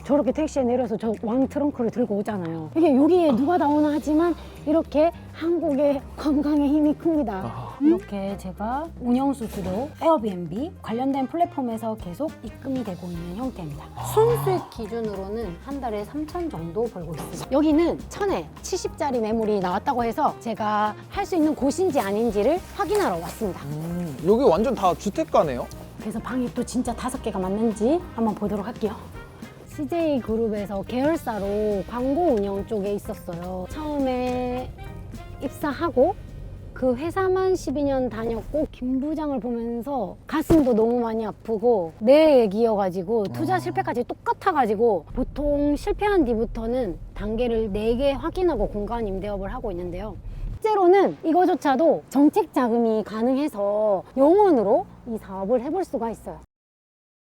저렇게 택시에 내려서 저 왕 트렁크를 들고 오잖아요. 이게 여기에 누가 나오나 하지만 이렇게 한국의 관광의 힘이 큽니다. 이렇게 제가 운영수수료 에어비앤비 관련된 플랫폼에서 계속 입금이 되고 있는 형태입니다. 순수익 기준으로는 한 달에 3천 정도 벌고 있습니다. 여기는 1000에 70짜리 매물이 나왔다고 해서 제가 할 수 있는 곳인지 아닌지를 확인하러 왔습니다. 여기 완전 다 주택가네요? 그래서 방이 또 진짜 5개가 맞는지 한번 보도록 할게요. CJ그룹에서 계열사로 광고 운영 쪽에 있었어요. 처음에 입사하고 그 회사만 12년 다녔고 김 부장을 보면서 가슴도 너무 많이 아프고 내 얘기여가지고 투자 실패까지 똑같아가지고 보통 실패한 뒤부터는 단계를 4개 확인하고 공간 임대업을 하고 있는데요. 실제로는 이거조차도 정책 자금이 가능해서 영원으로 이 사업을 해볼 수가 있어요.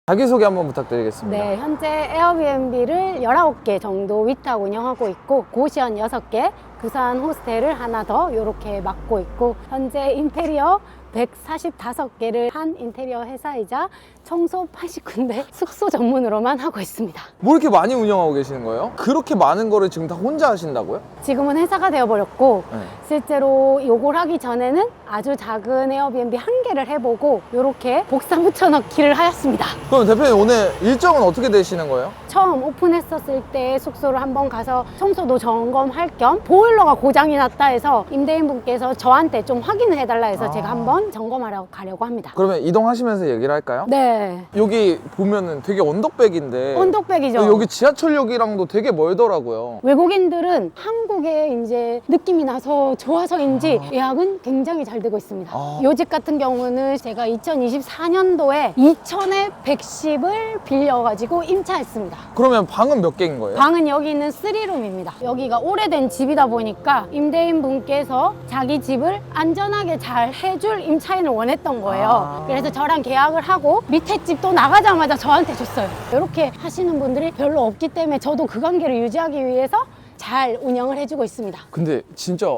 자기소개 한번 부탁드리겠습니다. 네, 현재 에어비앤비를 19개 정도 위탁 운영하고 있고 고시원 6개, 부산 호스텔을 하나 더 이렇게 맡고 있고 현재 인테리어 145개를 한 인테리어 회사이자 청소 80군데 숙소 전문으로만 하고 있습니다. 뭐 이렇게 많이 운영하고 계시는 거예요? 그렇게 많은 거를 지금 다 혼자 하신다고요? 지금은 회사가 되어버렸고 네. 실제로 요걸 하기 전에는 아주 작은 에어비앤비 한 개를 해보고 이렇게 복사 붙여넣기를 하였습니다. 그럼 대표님 오늘 일정은 어떻게 되시는 거예요? 처음 오픈했었을 때 숙소를 한번 가서 청소도 점검할 겸 보일러가 고장이 났다 해서 임대인분께서 저한테 좀 확인을 해달라 해서 제가 한번 점검하러 가려고 합니다. 그러면 이동하시면서 얘기를 할까요? 네, 여기 보면은 되게 언덕백인데 언덕백이죠. 여기 지하철역이랑도 되게 멀더라고요. 외국인들은 한국에 이제 느낌이 나서 좋아서인지 예약은 굉장히 잘 되고 있습니다. 요 집 같은 경우는 제가 2024년도에 2000에 110을 빌려가지고 임차했습니다. 그러면 방은 몇 개인 거예요? 방은 여기 있는 3룸입니다. 여기가 오래된 집이다 보니까 임대인 분께서 자기 집을 안전하게 잘 해줄 임차인을 원했던 거예요. 그래서 저랑 계약을 하고 밑에 집도 나가자마자 저한테 줬어요. 이렇게 하시는 분들이 별로 없기 때문에 저도 그 관계를 유지하기 위해서 잘 운영을 해주고 있습니다. 근데 진짜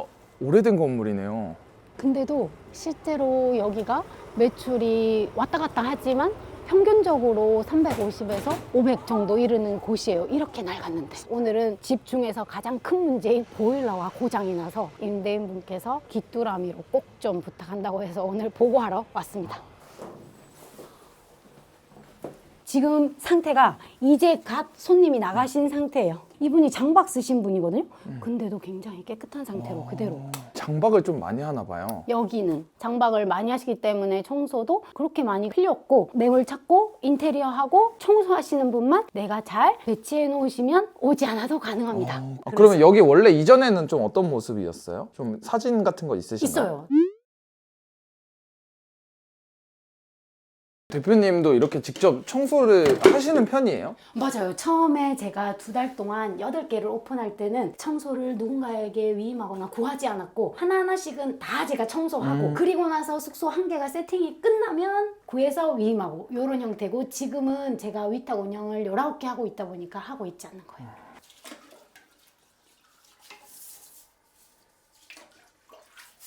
오래된 건물이네요. 근데도 실제로 여기가 매출이 왔다 갔다 하지만 평균적으로 350에서 500 정도 이르는 곳이에요. 이렇게 낡았는데 오늘은 집 중에서 가장 큰 문제인 보일러가 고장이 나서 임대인분께서 귀뚜라미로 꼭 좀 부탁한다고 해서 오늘 보고하러 왔습니다. 지금 상태가 이제 갓 손님이 나가신 상태예요. 이분이 장박 쓰신 분이거든요. 근데도 굉장히 깨끗한 상태로 그대로. 장박을 좀 많이 하나 봐요. 여기는 장박을 많이 하시기 때문에 청소도 그렇게 많이 필요 없고 매물 찾고 인테리어하고 청소하시는 분만 내가 잘 배치해 놓으시면 오지 않아도 가능합니다. 그러면 여기 원래 이전에는 좀 어떤 모습이었어요? 좀 사진 같은 거 있으신가요? 있어요. 대표님도 이렇게 직접 청소를 하시는 편이에요? 맞아요. 처음에 제가 2달 동안 8개를 오픈할 때는 청소를 누군가에게 위임하거나 구하지 않았고 하나하나씩은 다 제가 청소하고 그리고 나서 숙소 1개가 세팅이 끝나면 구해서 위임하고 이런 형태고 지금은 제가 위탁 운영을 19개 하고 있다 보니까 하고 있지 않는 거예요.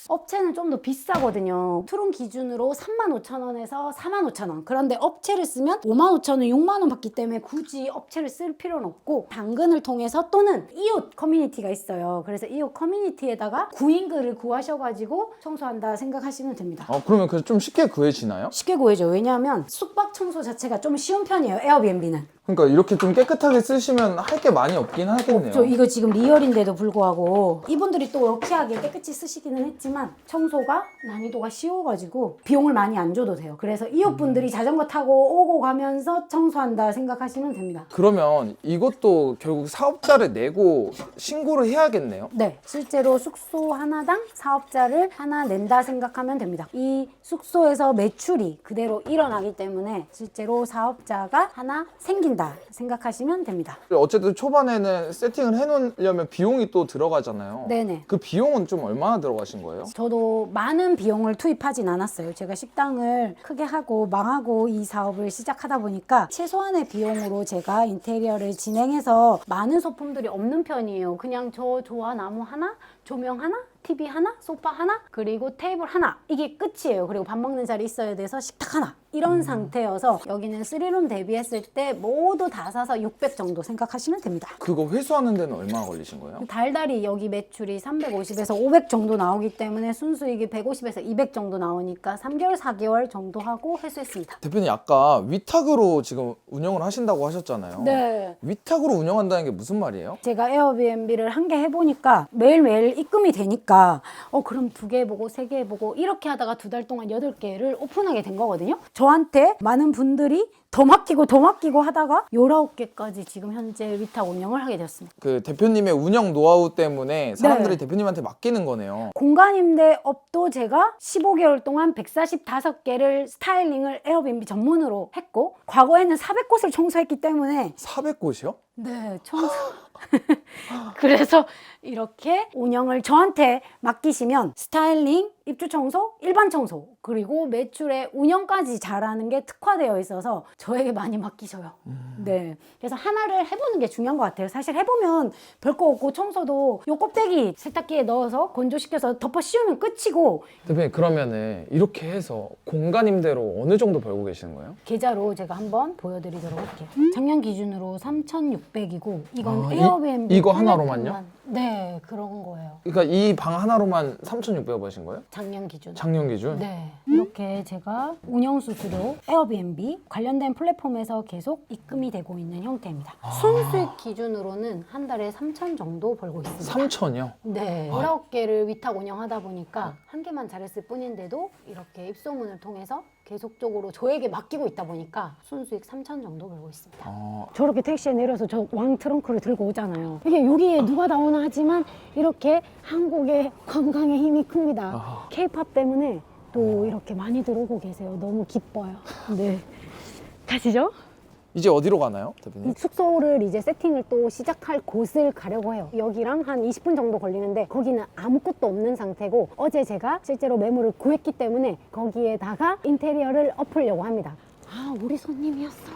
업체는 좀 더 비싸거든요. 투룸 기준으로 35,000원에서 45,000원. 그런데 업체를 쓰면 55,000원, 6만 원 받기 때문에 굳이 업체를 쓸 필요는 없고 당근을 통해서 또는 이웃 커뮤니티가 있어요. 그래서 이웃 커뮤니티에다가 구인글을 구하셔가지고 청소한다 생각하시면 됩니다. 그러면 그 좀 쉽게 구해지나요? 쉽게 구해져. 왜냐하면 숙박 청소 자체가 좀 쉬운 편이에요. 에어비앤비는. 그러니까 이렇게 좀 깨끗하게 쓰시면 할 게 많이 없긴 하겠네요. 이거 지금 리얼인데도 불구하고 이분들이 또 워키하게 깨끗이 쓰시기는 했지만 청소가 난이도가 쉬워가지고 비용을 많이 안 줘도 돼요. 그래서 이웃분들이 자전거 타고 오고 가면서 청소한다 생각하시면 됩니다. 그러면 이것도 결국 사업자를 내고 신고를 해야겠네요? 네, 실제로 숙소 하나당 사업자를 하나 낸다 생각하면 됩니다. 이 숙소에서 매출이 그대로 일어나기 때문에 실제로 사업자가 하나 생긴다 생각하시면 됩니다. 어쨌든 초반에는 세팅을 해놓으려면 비용이 또 들어가잖아요. 네네. 그 비용은 좀 얼마나 들어가신 거예요? 저도 많은 비용을 투입하진 않았어요. 제가 식당을 크게 하고 망하고 이 사업을 시작하다 보니까 최소한의 비용으로 제가 인테리어를 진행해서 많은 소품들이 없는 편이에요. 그냥 저 조화 나무 하나, 조명 하나, TV 하나, 소파 하나, 그리고 테이블 하나, 이게 끝이에요. 그리고 밥 먹는 자리 있어야 돼서 식탁 하나, 이런 상태여서 여기는 3룸 대비했을 때 모두 다 사서 600 정도 생각하시면 됩니다. 그거 회수하는 데는 얼마나 걸리신 거예요? 달달이 여기 매출이 350에서 500 정도 나오기 때문에 순수익이 150에서 200 정도 나오니까 3개월, 4개월 정도 하고 회수했습니다. 대표님 아까 위탁으로 지금 운영을 하신다고 하셨잖아요. 네. 위탁으로 운영한다는 게 무슨 말이에요? 제가 에어비앤비를 한 개 해보니까 매일매일 입금이 되니까 그럼 2개 해보고 3개 해보고 이렇게 하다가 2달 동안 8개를 오픈하게 된 거거든요. 저한테 많은 분들이 더 맡기고 하다가 19개까지 지금 현재 위탁 운영을 하게 되었습니다. 그 대표님의 운영 노하우 때문에 사람들이 대표님한테 맡기는 거네요. 공간임대업도 제가 15개월 동안 145개를 스타일링을 에어비앤비 전문으로 했고 과거에는 400곳을 청소했기 때문에 400곳이요? 네, 청소. 그래서 이렇게 운영을 저한테 맡기시면 스타일링, 입주 청소, 일반 청소, 그리고 매출의 운영까지 잘하는 게 특화되어 있어서 저에게 많이 맡기셔요. 네. 그래서 하나를 해보는 게 중요한 것 같아요. 사실 해보면 별거 없고 청소도 요 껍데기 세탁기에 넣어서 건조시켜서 덮어 씌우면 끝이고 대표님 그러면은 이렇게 해서 공간 임대로 어느 정도 벌고 계시는 거예요? 계좌로 제가 한번 보여드리도록 할게요. 작년 기준으로 3,600이고 이건 아, 에어비앤비 이거 하나로만요? 네, 그런 거예요. 그러니까 이 방 하나로만 3,600원 버신 거예요? 작년 기준. 작년 기준? 네. 이렇게 제가 운영수수료 에어비앤비 관련된 플랫폼에서 계속 입금이 되고 있는 형태입니다. 순수익 기준으로는 한 달에 3,000 정도 벌고 있습니다. 3,000이요? 네. 19개를 위탁 운영하다 보니까 한 개만 잘했을 뿐인데도 이렇게 입소문을 통해서 계속적으로 저에게 맡기고 있다 보니까 순수익 3,000 정도 벌고 있습니다. 저렇게 택시에 내려서 저 왕 트렁크를 들고 오잖아요. 이게 여기에 누가 나오나 하지만 이렇게 한국의 관광의 힘이 큽니다. K-팝 때문에 또 이렇게 많이 들어오고 계세요. 너무 기뻐요. 네. 가시죠. 이제 어디로 가나요, 대표님? 이 숙소를 이제 세팅을 또 시작할 곳을 가려고 해요. 여기랑 한 20분 정도 걸리는데 거기는 아무것도 없는 상태고 어제 제가 실제로 매물을 구했기 때문에 거기에다가 인테리어를 엎으려고 합니다. 아, 우리 손님이었어.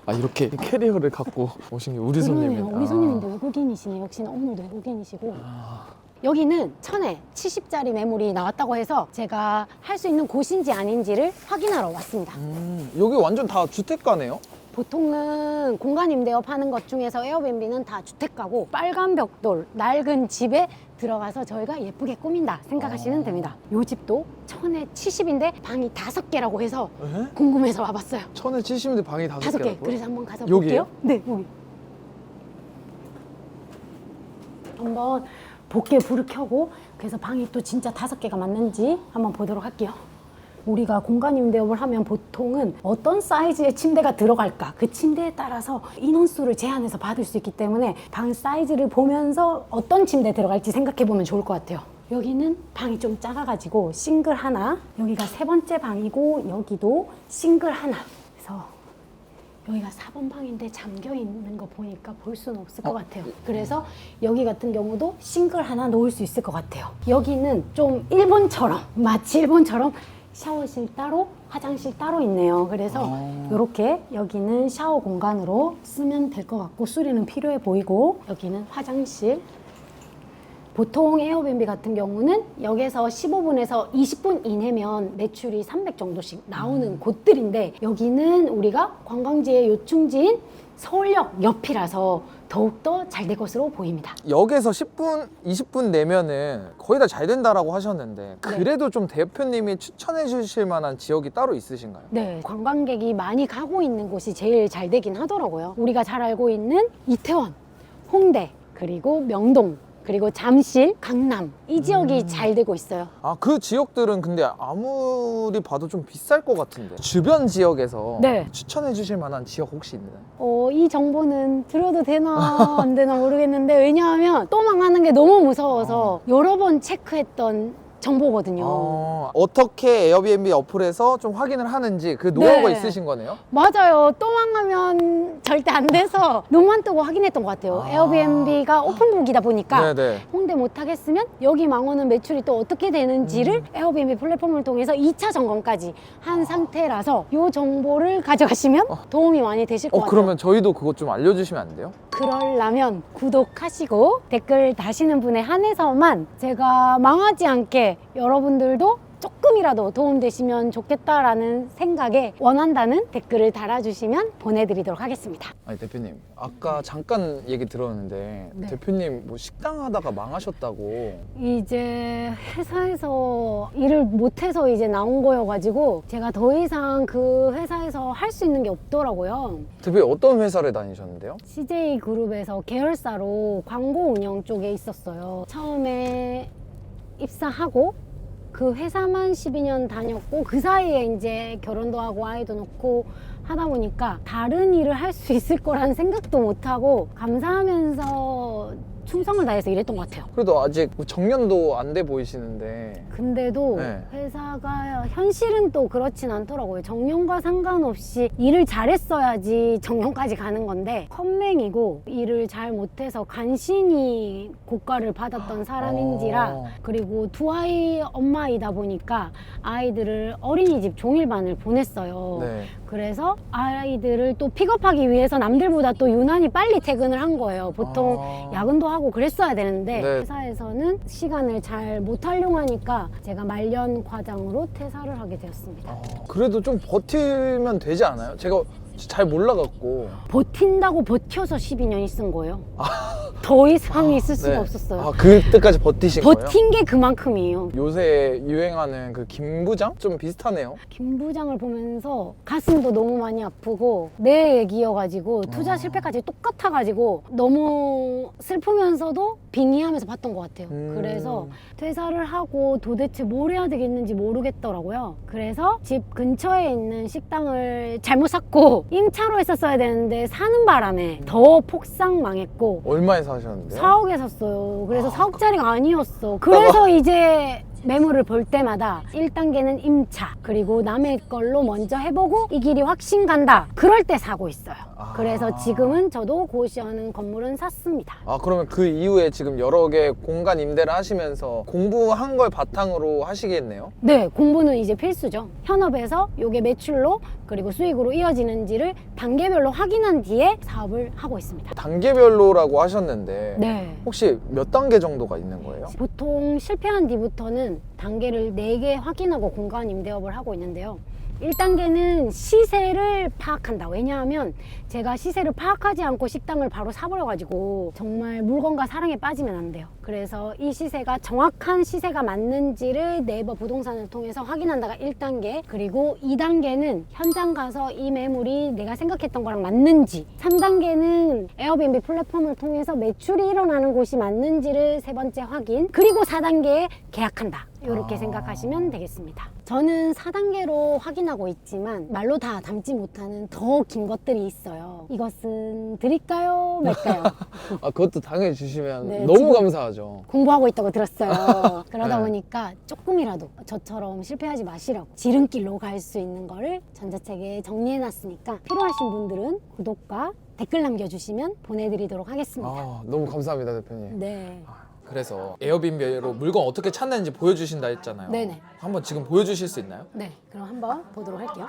아 이렇게 캐리어를 갖고 오신 게 우리 손님이네. 그러네요. 우리 손님인데 외국인이시네. 역시나 오늘도 외국인이시고. 여기는 1,000에 70짜리 매물이 나왔다고 해서 제가 할 수 있는 곳인지 아닌지를 확인하러 왔습니다. 여기 완전 다 주택가네요? 보통은 공간 임대업 하는 것 중에서 에어비앤비는 다 주택가고 빨간 벽돌, 낡은 집에 들어가서 저희가 예쁘게 꾸민다 생각하시면 됩니다. 이 집도 1,000에 70인데 방이 5개라고 해서 에? 궁금해서 와봤어요. 1,000에 70인데 방이 5개라고요? 5개. 그래서 한번 가서 여기요? 볼게요. 네, 여기. 한번 밖에 불을 켜고 그래서 방이 또 진짜 5개가 맞는지 한번 보도록 할게요. 우리가 공간 임대업을 하면 보통은 어떤 사이즈의 침대가 들어갈까 그 침대에 따라서 인원수를 제한해서 받을 수 있기 때문에 방 사이즈를 보면서 어떤 침대 들어갈지 생각해 보면 좋을 것 같아요. 여기는 방이 좀 작아가지고 싱글 하나, 여기가 3번째 방이고 여기도 싱글 하나. 그래서 여기가 4번 방인데 잠겨 있는 거 보니까 볼 수는 없을 것 같아요. 그래서 여기 같은 경우도 싱글 하나 놓을 수 있을 것 같아요. 여기는 좀 일본처럼, 마치 일본처럼 샤워실 따로, 화장실 따로 있네요. 그래서 이렇게 여기는 샤워 공간으로 쓰면 될 것 같고 수리는 필요해 보이고 여기는 화장실. 보통 에어비앤비 같은 경우는 역에서 15분에서 20분 이내면 매출이 300 정도씩 나오는 곳들인데 여기는 우리가 관광지의 요충지인 서울역 옆이라서 더욱더 잘 될 것으로 보입니다. 역에서 10분, 20분 내면은 거의 다 잘 된다라고 하셨는데 그래도 좀 대표님이 추천해 주실 만한 지역이 따로 있으신가요? 네, 관광객이 많이 가고 있는 곳이 제일 잘 되긴 하더라고요. 우리가 잘 알고 있는 이태원, 홍대, 그리고 명동, 그리고 잠실, 강남 이 지역이 잘 되고 있어요. 아, 그 지역들은 근데 아무리 봐도 좀 비쌀 것 같은데 주변 지역에서 네. 추천해 주실 만한 지역 혹시 있나요? 이 정보는 드려도 되나 안 되나 모르겠는데 왜냐하면 또 망하는 게 너무 무서워서 여러 번 체크했던 정보거든요. 어떻게 에어비앤비 어플에서 좀 확인을 하는지 그 노하우가 네. 있으신 거네요? 맞아요. 또 망하면 절대 안 돼서 눈만 뜨고 확인했던 것 같아요. 에어비앤비가 오픈북이다 보니까 네네. 홍대 못하겠으면 여기 망하는 매출이 또 어떻게 되는지를 에어비앤비 플랫폼을 통해서 2차 점검까지 한 상태라서 이 정보를 가져가시면 도움이 많이 되실 것 같아요. 그러면 저희도 그것 좀 알려주시면 안 돼요? 그러려면 구독하시고 댓글 다시는 분에 한해서만 제가 망하지 않게 여러분들도 조금이라도 도움되시면 좋겠다라는 생각에 원한다는 댓글을 달아주시면 보내드리도록 하겠습니다. 아니 대표님, 아까 잠깐 얘기 들었는데 네. 대표님 뭐 식당 하다가 망하셨다고. 이제 회사에서 일을 못해서 이제 나온 거여가지고 제가 더 이상 그 회사에서 할 수 있는 게 없더라고요. 대표님 어떤 회사를 다니셨는데요? CJ그룹에서 계열사로 광고 운영 쪽에 있었어요. 처음에 입사하고 그 회사만 12년 다녔고 그 사이에 이제 결혼도 하고 아이도 낳고 하다 보니까 다른 일을 할 수 있을 거라는 생각도 못하고 감사하면서 충성을 다해서 일했던 것 같아요. 그래도 아직 뭐 정년도 안 돼 보이시는데. 근데도 네. 회사가 현실은 또 그렇진 않더라고요. 정년과 상관없이 일을 잘했어야지 정년까지 가는 건데 컴맹이고 일을 잘 못해서 간신히 고과를 받았던 사람인지라 그리고 두 아이 엄마이다 보니까 아이들을 어린이집 종일반을 보냈어요. 네. 그래서 아이들을 또 픽업하기 위해서 남들보다 또 유난히 빨리 퇴근을 한 거예요. 보통 야근도 하고 그랬어야 되는데 네. 회사에서는 시간을 잘 못 활용하니까 제가 말년 과장으로 퇴사를 하게 되었습니다. 그래도 좀 버티면 되지 않아요? 제가 잘 몰라갖고. 버틴다고 버텨서 12년이 쓴 거예요. 더 이상이 있을 수가 네. 없었어요. 그때까지 버티신 거예요? 버틴 게 그만큼이에요. 요새 유행하는 그 김부장? 좀 비슷하네요. 김 부장을 보면서 가슴도 너무 많이 아프고 내 얘기여가지고 투자 실패까지 똑같아가지고 너무 슬프면서도 빙의하면서 봤던 것 같아요. 그래서 퇴사를 하고 도대체 뭘 해야 되겠는지 모르겠더라고요. 그래서 집 근처에 있는 식당을 잘못 샀고 임차로 했었어야 되는데 사는 바람에 더 폭삭 망했고 얼마에 사셨는데요? 4억에 샀어요. 그래서 4억짜리가 아니었어. 그래서 이제 매물을 볼 때마다 1단계는 임차, 그리고 남의 걸로 먼저 해보고 이 길이 확신 간다. 그럴 때 사고 있어요. 그래서 지금은 저도 고시하는 건물은 샀습니다. 그러면 그 이후에 지금 여러 개 공간 임대를 하시면서 공부한 걸 바탕으로 하시겠네요? 네, 공부는 이제 필수죠. 현업에서 이게 매출로 그리고 수익으로 이어지는지를 단계별로 확인한 뒤에 사업을 하고 있습니다. 단계별로라고 하셨는데 네. 혹시 몇 단계 정도가 있는 거예요? 보통 실패한 뒤부터는 단계를 4개 확인하고 공간 임대업을 하고 있는데요. 1단계는 시세를 파악한다. 왜냐하면 제가 시세를 파악하지 않고 식당을 바로 사버려가지고 정말 물건과 사랑에 빠지면 안 돼요. 그래서 이 시세가 정확한 시세가 맞는지를 네이버 부동산을 통해서 확인한다가 1단계. 그리고 2단계는 현장 가서 이 매물이 내가 생각했던 거랑 맞는지. 3단계는 에어비앤비 플랫폼을 통해서 매출이 일어나는 곳이 맞는지를 3번째 확인. 그리고 4단계에 계약한다. 이렇게 생각하시면 되겠습니다. 저는 4단계로 확인하고 있지만 말로 다 담지 못하는 더 긴 것들이 있어요. 이것은 드릴까요? 말까요? 그것도 당해 주시면 네, 너무 지금 감사하죠. 공부하고 있다고 들었어요. 그러다 네. 보니까 조금이라도 저처럼 실패하지 마시라고 지름길로 갈 수 있는 거를 전자책에 정리해놨으니까 필요하신 분들은 구독과 댓글 남겨주시면 보내드리도록 하겠습니다. 너무 감사합니다, 대표님. 네. 그래서 에어비앤비로 물건 어떻게 찾는지 보여주신다 했잖아요. 네네. 한번 지금 보여주실 수 있나요? 네, 그럼 한번 보도록 할게요.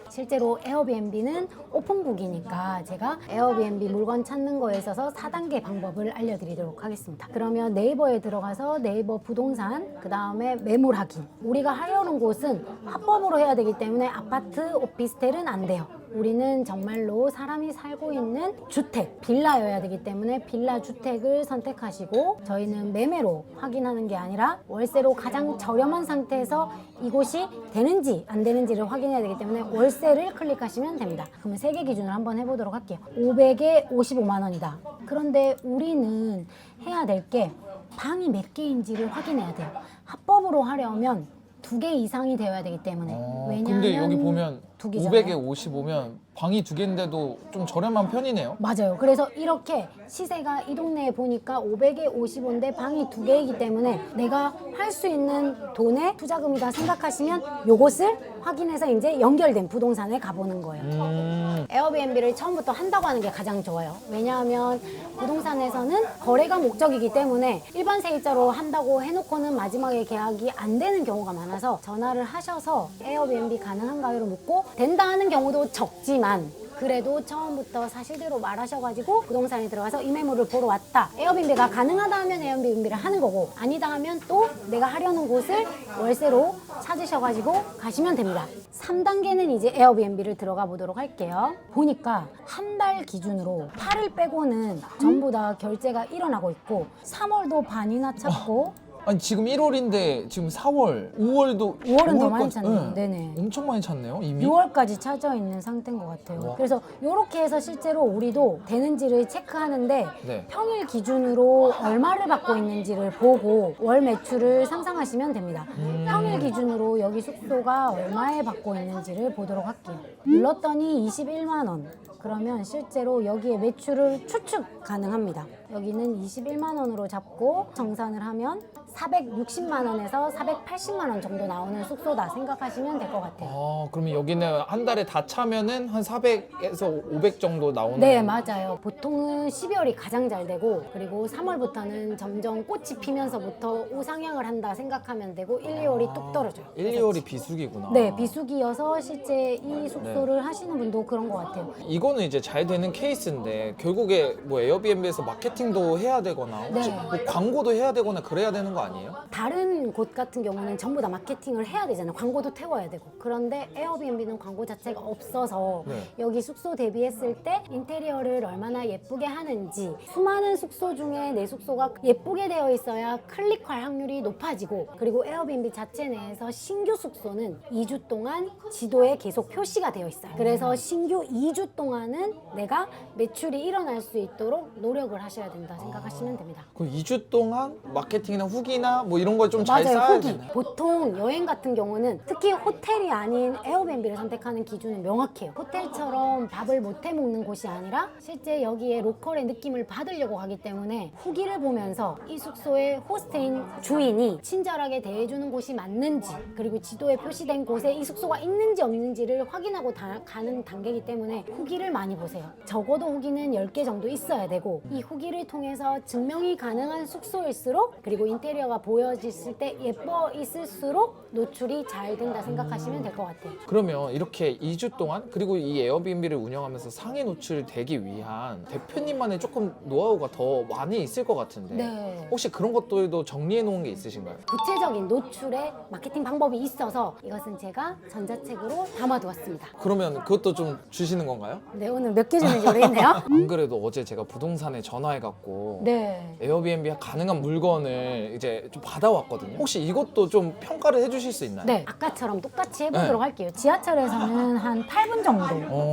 실제로 에어비앤비는 오픈북이니까 제가 에어비앤비 물건 찾는 거에 있어서 4단계 방법을 알려드리도록 하겠습니다. 그러면 네이버에 들어가서 네이버 부동산, 그 다음에 매물 확인. 우리가 하려는 곳은 합법으로 해야 되기 때문에 아파트, 오피스텔은 안 돼요. 우리는 정말로 사람이 살고 있는 주택, 빌라여야 되기 때문에 빌라 주택을 선택하시고 저희는 매매로 확인하는 게 아니라 월세로 가장 저렴한 상태에서 이곳이 되는지 안 되는지를 확인해야 되기 때문에 월세를 클릭하시면 됩니다. 그러면 세개 기준으로 한번 해보도록 할게요. 500에 55만 원이다. 그런데 우리는 해야 될 게 방이 몇 개인지를 확인해야 돼요. 합법으로 하려면 2개 이상이 되어야 되기 때문에. 왜냐하면 근데 여기 보면 2개잖아요. 500에 55면 방이 2개인데도 좀 저렴한 편이네요. 맞아요. 그래서 이렇게 시세가 이 동네에 보니까 500에 55인데 방이 2개이기 때문에 내가 할 수 있는 돈의 투자금이다 생각하시면 요것을 확인해서 이제 연결된 부동산에 가보는 거예요. 에어비앤비를 처음부터 한다고 하는 게 가장 좋아요. 왜냐하면 부동산에서는 거래가 목적이기 때문에 일반 세입자로 한다고 해놓고는 마지막에 계약이 안 되는 경우가 많아서 전화를 하셔서 에어비앤비 가능한가요를 묻고 된다 하는 경우도 적지만 그래도 처음부터 사실대로 말하셔가지고 부동산에 들어가서 이 매물을 보러 왔다. 에어비앤비가 가능하다 하면 에어비앤비를 하는 거고 아니다 하면 또 내가 하려는 곳을 월세로 찾으셔가지고 가시면 됩니다. 3단계는 이제 에어비앤비를 들어가 보도록 할게요. 보니까 한 달 기준으로 8일 빼고는 전부 다 결제가 일어나고 있고 3월도 반이나 찼고 아니 지금 1월인데 지금 4월, 5월도 5월은 더 많이 찼네요. 네네. 엄청 많이 찼네요. 이미. 6월까지 찾아 있는 상태인 것 같아요. 와. 그래서 이렇게 해서 실제로 우리도 되는지를 체크하는데 네. 평일 기준으로 얼마를 받고 있는지를 보고 월 매출을 상상하시면 됩니다. 평일 기준으로 여기 숙소가 얼마에 받고 있는지를 보도록 할게요. 눌렀더니 21만 원. 그러면 실제로 여기에 매출을 추측 가능합니다. 여기는 21만 원으로 잡고 정산을 하면 460만 원에서 480만 원 정도 나오는 숙소다 생각하시면 될 것 같아요. 아, 그러면 여기는 한 달에 다 차면은 한 400에서 500 정도 나오는. 네, 맞아요. 보통은 12월이 가장 잘 되고 그리고 3월부터는 점점 꽃이 피면서부터 우상향을 한다 생각하면 되고 1, 2월이 뚝 떨어져요. 1, 2월이 비수기구나. 네, 비수기여서 실제 이 숙소를 하시는 분도 그런 것 같아요. 이거는 이제 잘 되는 케이스인데 결국에 뭐 에어비앤비에서 마케팅도 해야 되거나 혹시 네. 뭐 광고도 해야 되거나 그래야 되는 거 아니에요? 다른 곳 같은 경우는 전부 다 마케팅을 해야 되잖아요. 광고도 태워야 되고. 그런데 에어비앤비는 광고 자체가 없어서 네. 여기 숙소 대비했을 때 인테리어를 얼마나 예쁘게 하는지 수많은 숙소 중에 내 숙소가 예쁘게 되어 있어야 클릭할 확률이 높아지고 그리고 에어비앤비 자체 내에서 신규 숙소는 2주 동안 지도에 계속 표시가 되어 있어요. 그래서 신규 2주 동안은 내가 매출이 일어날 수 있도록 노력을 하셔야 된다 생각하시면 됩니다. 그럼 2주 동안 마케팅이나 후기나 뭐 이런 걸 좀 잘 맞아요. 쌓아야 후기. 되나요? 보통 여행 같은 경우는 특히 호텔이 아닌 에어비앤비를 선택하는 기준은 명확해요. 호텔처럼 밥을 못 해 먹는 곳이 아니라 실제 여기에 로컬의 느낌을 받으려고 하기 때문에 후기를 보면서 이 숙소의 호스트인 주인이 친절하게 대해주는 곳이 맞는지 그리고 지도에 표시된 곳에 이 숙소가 있는지 없는지를 확인하고 가는 단계이기 때문에 후기를 많이 보세요. 적어도 후기는 10개 정도 있어야 되고 이 후기를 통해서 증명이 가능한 숙소일수록 그리고 인테리어가 보여졌을 때 예뻐 있을수록 노출이 잘 된다 생각하시면 될 것 같아요. 그러면 이렇게 2주 동안 그리고 이 에어비앤비를 운영하면서 상위 노출을 되기 위한 대표님만의 조금 노하우가 더 많이 있을 것 같은데 네. 혹시 그런 것들도 정리해 놓은 게 있으신가요? 구체적인 노출의 마케팅 방법이 있어서 이것은 제가 전자책으로 담아두었습니다. 그러면 그것도 좀 주시는 건가요? 네, 오늘 몇 개 주는지 모르겠네요. 안 그래도 어제 제가 부동산에 전화해갖고 네. 에어비앤비 가능한 물건을 이제 좀 받아왔거든요. 혹시 이것도 좀 평가를 해주실 수 있나요? 네, 아까처럼 똑같이 해보도록 네. 할게요. 지하철에서는 한 8분 정도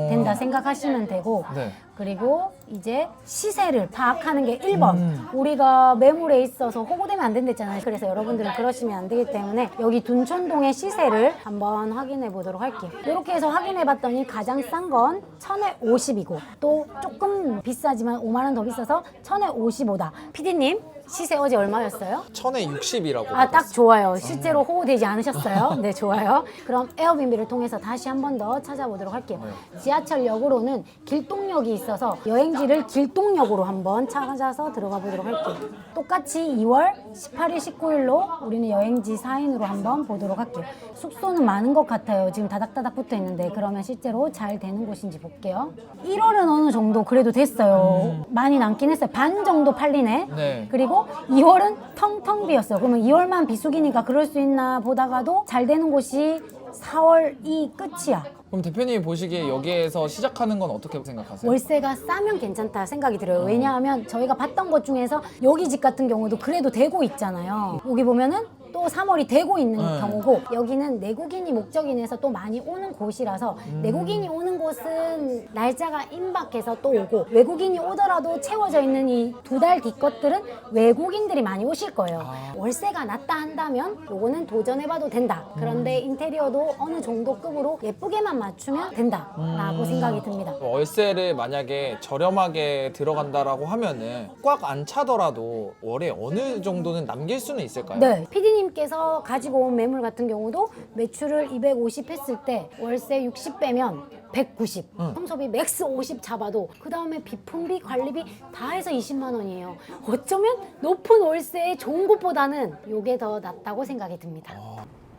된다 생각하시면 되고 네. 그리고 이제 시세를 파악하는 게 1번. 우리가 매물에 있어서 호구되면 안 된댔잖아요. 그래서 여러분들은 그러시면 안 되기 때문에 여기 둔촌동의 시세를 한번 확인해 보도록 할게요. 이렇게 해서 확인해 봤더니 가장 싼 건 1000에 50이고 또 조금 비싸지만 5만 원 더 비싸서 1000에 55다. PD님 시세 어제 얼마였어요? 1000에 60이라고. 아, 딱 좋아요. 실제로 호구되지 않으셨어요? 네, 좋아요. 그럼 에어비앤비를 통해서 다시 한 번 더 찾아보도록 할게요. 지하철역으로는 길동역이 있어서 여행지를 길동역으로 한번 찾아서 들어가 보도록 할게요. 똑같이 2월 18일, 19일로 우리는 여행지 사인으로 한번 보도록 할게요. 숙소는 많은 것 같아요. 지금 다닥다닥 붙어 있는데 그러면 실제로 잘 되는 곳인지 볼게요. 1월은 어느 정도 그래도 됐어요. 많이 남긴 했어요. 반 정도 팔리네. 네. 그리고 2월은 텅텅 비었어요. 그러면 2월만 비수기니까 그럴 수 있나 보다가도 잘 되는 곳이 4월이 끝이야. 그럼 대표님이 보시기에 여기에서 시작하는 건 어떻게 생각하세요? 월세가 싸면 괜찮다 생각이 들어요. 왜냐하면 저희가 봤던 것 중에서 여기 집 같은 경우도 그래도 되고 있잖아요. 여기 보면은 또 3월이 되고 있는 경우고 여기는 내국인이 목적인에서 또 많이 오는 곳이라서 내국인이 오는 곳은 날짜가 임박해서 또 오고 외국인이 오더라도 채워져 있는 이 2달 뒤 것들은 외국인들이 많이 오실 거예요. 월세가 낮다 한다면 요거는 도전해봐도 된다. 그런데 인테리어도 어느 정도 급으로 예쁘게만 맞추면 된다라고 생각이 듭니다. 월세를 만약에 저렴하게 들어간다라고 하면은 꽉 안 차더라도 월에 어느 정도는 남길 수는 있을까요? 네, PD님께서 가지고 온 매물 같은 경우도 매출을 250 했을 때 월세 60 빼면 190, 청소비 맥스 50 잡아도 그 다음에 비품비, 관리비 다 해서 20만 원이에요. 어쩌면 높은 월세에 좋은 곳보다는 이게 더 낫다고 생각이 듭니다.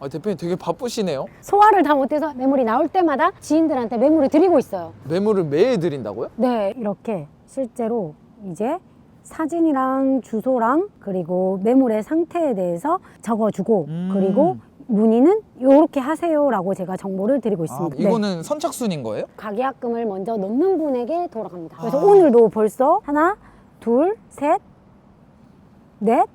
대표님 되게 바쁘시네요. 소화를 다 못해서 매물이 나올 때마다 지인들한테 매물을 드리고 있어요. 매물을 매일 드린다고요? 네, 이렇게 실제로 이제 사진이랑 주소랑 그리고 매물의 상태에 대해서 적어주고 그리고 문의는 이렇게 하세요라고 제가 정보를 드리고 있습니다. 네. 이거는 선착순인 거예요? 가계약금을 먼저 넣는 분에게 돌아갑니다. 그래서 오늘도 벌써 하나, 둘, 셋, 넷,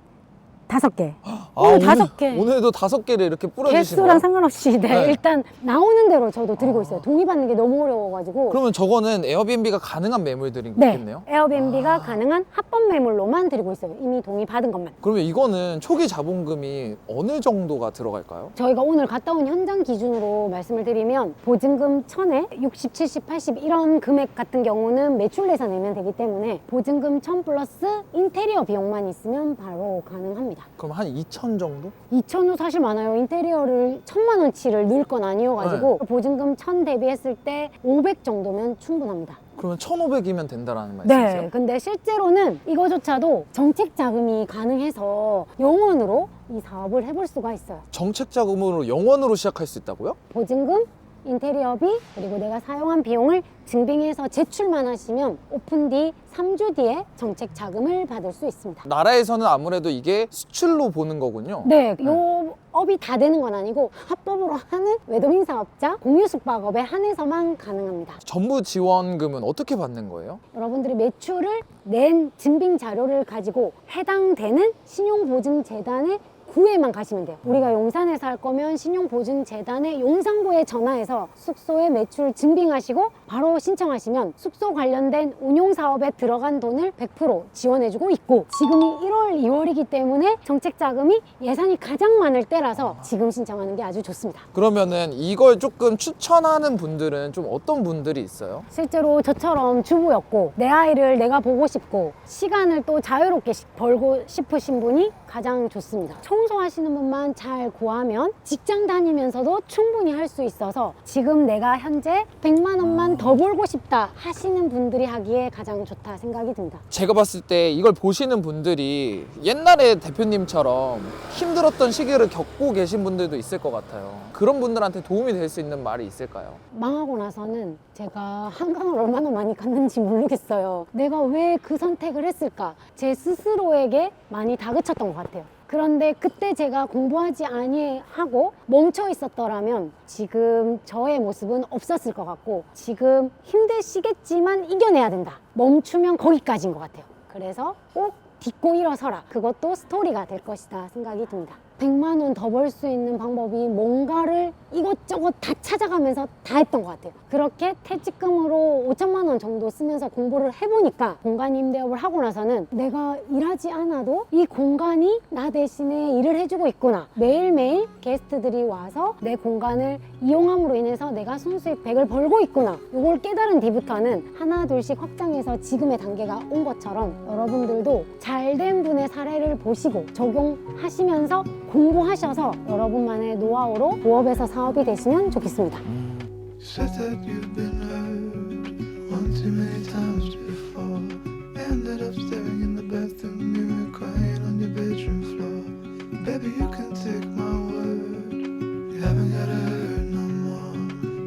5개. 오늘 5개. 오늘도 5개를 이렇게 뿌려주시는 개수랑 거예요? 상관없이 네. 일단 나오는 대로 저도 드리고 있어요. 동의받는 게 너무 어려워가지고. 그러면 저거는 에어비앤비가 가능한 매물들인 네, 거겠네요? 에어비앤비가 가능한 합법 매물로만 드리고 있어요. 이미 동의받은 것만. 그러면 이거는 초기 자본금이 어느 정도가 들어갈까요? 저희가 오늘 갔다 온 현장 기준으로 말씀을 드리면 보증금 1000에 60, 70, 80 이런 금액 같은 경우는 매출 내서 내면 되기 때문에 보증금 1000 플러스 인테리어 비용만 있으면 바로 가능합니다. 그럼 한 2천 정도? 2,000도 사실 많아요. 인테리어를 1000만 원치를 넣을 건 아니어가지고 보증금 1000 대비했을 때 500 정도면 충분합니다. 그러면 1,500이면 된다라는 말씀이세요? 네, 근데 실제로는 이거조차도 정책 자금이 가능해서 영원으로 이 사업을 해볼 수가 있어요. 정책 자금으로 영원으로 시작할 수 있다고요? 보증금, 인테리어비, 그리고 내가 사용한 비용을 증빙해서 제출만 하시면 오픈 뒤 3주 뒤에 정책 자금을 받을 수 있습니다. 나라에서는 아무래도 이게 수출로 보는 거군요. 네, 요 업이 다 되는 건 아니고 합법으로 하는 외도민 사업자, 공유 숙박업에 한해서만 가능합니다. 정부 지원금은 어떻게 받는 거예요? 여러분들이 매출을 낸 증빙 자료를 가지고 해당되는 신용보증재단에 구에만 가시면 돼요. 우리가 용산에서 할 거면 신용보증재단의 용산구에 전화해서 숙소의 매출 증빙하시고 바로 신청하시면 숙소 관련된 운용사업에 들어간 돈을 100% 지원해주고 있고 지금이 1월, 2월이기 때문에 정책자금이 예산이 가장 많을 때라서 지금 신청하는 게 아주 좋습니다. 그러면은 이걸 조금 추천하는 분들은 좀 어떤 분들이 있어요? 실제로 저처럼 주부였고 내 아이를 내가 보고 싶고 시간을 또 자유롭게 벌고 싶으신 분이 가장 좋습니다. 청소하시는 분만 잘 구하면 직장 다니면서도 충분히 할 수 있어서 지금 내가 현재 100만 원만 더 벌고 싶다 하시는 분들이 하기에 가장 좋다 생각이 듭니다. 제가 봤을 때 이걸 보시는 분들이 옛날에 대표님처럼 힘들었던 시기를 겪고 계신 분들도 있을 것 같아요. 그런 분들한테 도움이 될 수 있는 말이 있을까요? 망하고 나서는 제가 한강을 얼마나 많이 갔는지 모르겠어요. 내가 왜 그 선택을 했을까? 제 스스로에게 많이 다그쳤던 것 같아요. 그런데 그때 제가 공부하지 아니하고 멈춰 있었더라면 지금 저의 모습은 없었을 것 같고 지금 힘드시겠지만 이겨내야 된다. 멈추면 거기까지인 것 같아요. 그래서 꼭 딛고 일어서라. 그것도 스토리가 될 것이다 생각이 듭니다. 100만 원 더 벌 수 있는 방법이 뭔가를 이것저것 다 찾아가면서 다 했던 것 같아요. 그렇게 퇴직금으로 5천만 원 정도 쓰면서 공부를 해보니까 공간 임대업을 하고 나서는 내가 일하지 않아도 이 공간이 나 대신에 일을 해주고 있구나. 매일매일 게스트들이 와서 내 공간을 이용함으로 인해서 내가 순수익 100을 벌고 있구나. 이걸 깨달은 뒤부터는 하나 둘씩 확장해서 지금의 단계가 온 것처럼 여러분들도 잘된 분의 사례를 보시고 적용하시면서 공부하셔서 여러분만의 노하우로 부업에서 사업이 되시면 좋겠습니다. You said that you've been hurt one too many times before. Ended up staring in the bathroom